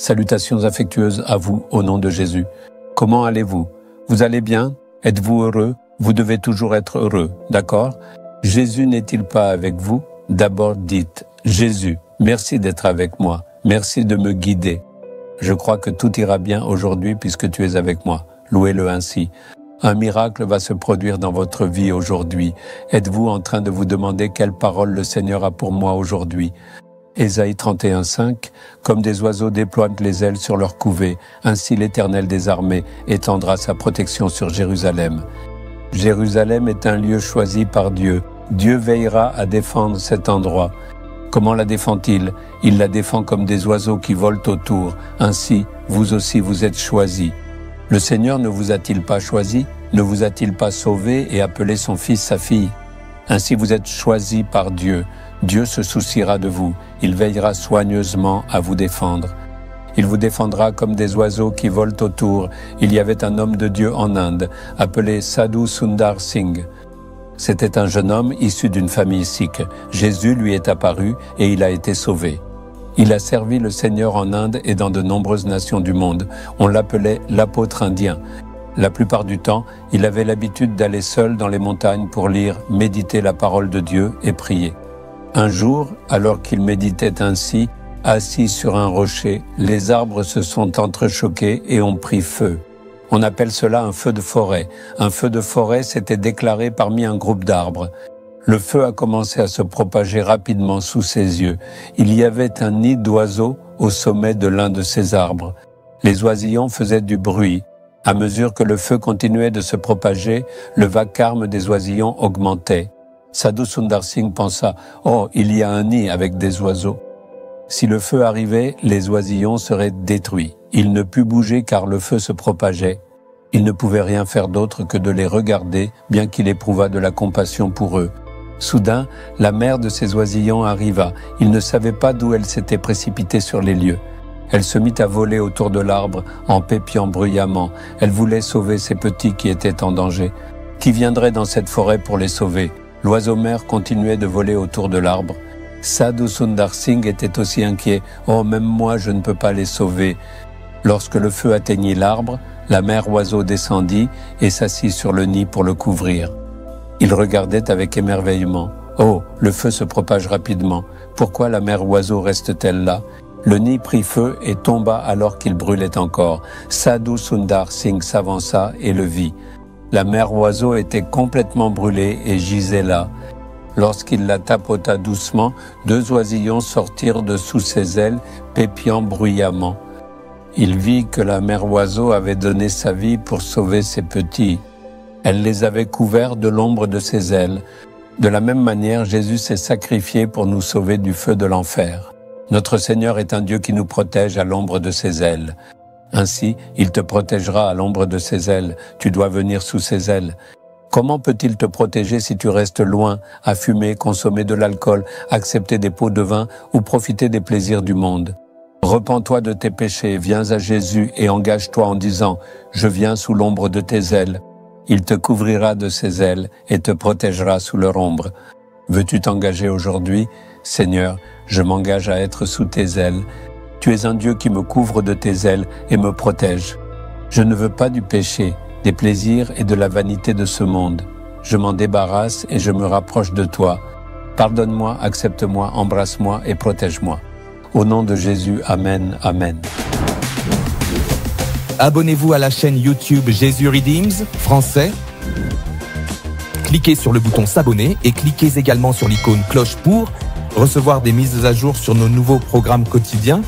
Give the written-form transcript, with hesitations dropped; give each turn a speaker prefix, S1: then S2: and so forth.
S1: Salutations affectueuses à vous au nom de Jésus. Comment allez-vous? Vous allez bien? Êtes-vous heureux? Vous devez toujours être heureux, d'accord? Jésus n'est-il pas avec vous? D'abord dites, Jésus, merci d'être avec moi. Merci de me guider. Je crois que tout ira bien aujourd'hui puisque tu es avec moi. Louez-le ainsi. Un miracle va se produire dans votre vie aujourd'hui. Êtes-vous en train de vous demander quelle parole le Seigneur a pour moi aujourd'hui? Ésaïe 31:5, comme des oiseaux déploient les ailes sur leur couvée, ainsi l'Éternel des armées étendra sa protection sur Jérusalem. Jérusalem est un lieu choisi par Dieu. Dieu veillera à défendre cet endroit. Comment la défend-il? Il la défend comme des oiseaux qui volent autour. Ainsi, vous aussi vous êtes choisis. Le Seigneur ne vous a-t-il pas choisi? Ne vous a-t-il pas sauvé et appelé son fils, sa fille? Ainsi vous êtes choisis par Dieu. Dieu se souciera de vous. Il veillera soigneusement à vous défendre. Il vous défendra comme des oiseaux qui volent autour. Il y avait un homme de Dieu en Inde, appelé Sadhu Sundar Singh. C'était un jeune homme issu d'une famille sikh. Jésus lui est apparu et il a été sauvé. Il a servi le Seigneur en Inde et dans de nombreuses nations du monde. On l'appelait l'apôtre indien. La plupart du temps, il avait l'habitude d'aller seul dans les montagnes pour lire, méditer la parole de Dieu et prier. Un jour, alors qu'il méditait ainsi, assis sur un rocher, les arbres se sont entrechoqués et ont pris feu. On appelle cela un feu de forêt. Un feu de forêt s'était déclaré parmi un groupe d'arbres. Le feu a commencé à se propager rapidement sous ses yeux. Il y avait un nid d'oiseaux au sommet de l'un de ces arbres. Les oisillons faisaient du bruit. À mesure que le feu continuait de se propager, le vacarme des oisillons augmentait. Sadhu Sundar Singh pensa « Oh, il y a un nid avec des oiseaux ». Si le feu arrivait, les oisillons seraient détruits. Il ne put bouger car le feu se propageait. Il ne pouvait rien faire d'autre que de les regarder, bien qu'il éprouvât de la compassion pour eux. Soudain, la mère de ces oisillons arriva. Il ne savait pas d'où elle s'était précipitée sur les lieux. Elle se mit à voler autour de l'arbre en pépiant bruyamment. Elle voulait sauver ses petits qui étaient en danger. Qui viendrait dans cette forêt pour les sauver? L'oiseau mère continuait de voler autour de l'arbre. Sadhu Sundar Singh était aussi inquiet. « Oh, même moi, je ne peux pas les sauver. » Lorsque le feu atteignit l'arbre, la mère oiseau descendit et s'assit sur le nid pour le couvrir. Il regardait avec émerveillement. « Oh, le feu se propage rapidement. Pourquoi la mère oiseau reste-t-elle là ?» Le nid prit feu et tomba alors qu'il brûlait encore. Sadhu Sundar Singh s'avança et le vit. La mère oiseau était complètement brûlée et gisait là. Lorsqu'il la tapota doucement, 2 oisillons sortirent de sous ses ailes, pépiant bruyamment. Il vit que la mère oiseau avait donné sa vie pour sauver ses petits. Elle les avait couverts de l'ombre de ses ailes. De la même manière, Jésus s'est sacrifié pour nous sauver du feu de l'enfer. Notre Seigneur est un Dieu qui nous protège à l'ombre de ses ailes. Ainsi, il te protégera à l'ombre de ses ailes. Tu dois venir sous ses ailes. Comment peut-il te protéger si tu restes loin, à fumer, consommer de l'alcool, accepter des pots de vin ou profiter des plaisirs du monde? Repens-toi de tes péchés, viens à Jésus et engage-toi en disant « Je viens sous l'ombre de tes ailes ». Il te couvrira de ses ailes et te protégera sous leur ombre. Veux-tu t'engager aujourd'hui? Seigneur, je m'engage à être sous tes ailes. Tu es un Dieu qui me couvre de tes ailes et me protège. Je ne veux pas du péché, des plaisirs et de la vanité de ce monde. Je m'en débarrasse et je me rapproche de toi. Pardonne-moi, accepte-moi, embrasse-moi et protège-moi. Au nom de Jésus, Amen, Amen.
S2: Abonnez-vous à la chaîne YouTube Jésus Redeems français. Cliquez sur le bouton s'abonner et cliquez également sur l'icône cloche pour recevoir des mises à jour sur nos nouveaux programmes quotidiens.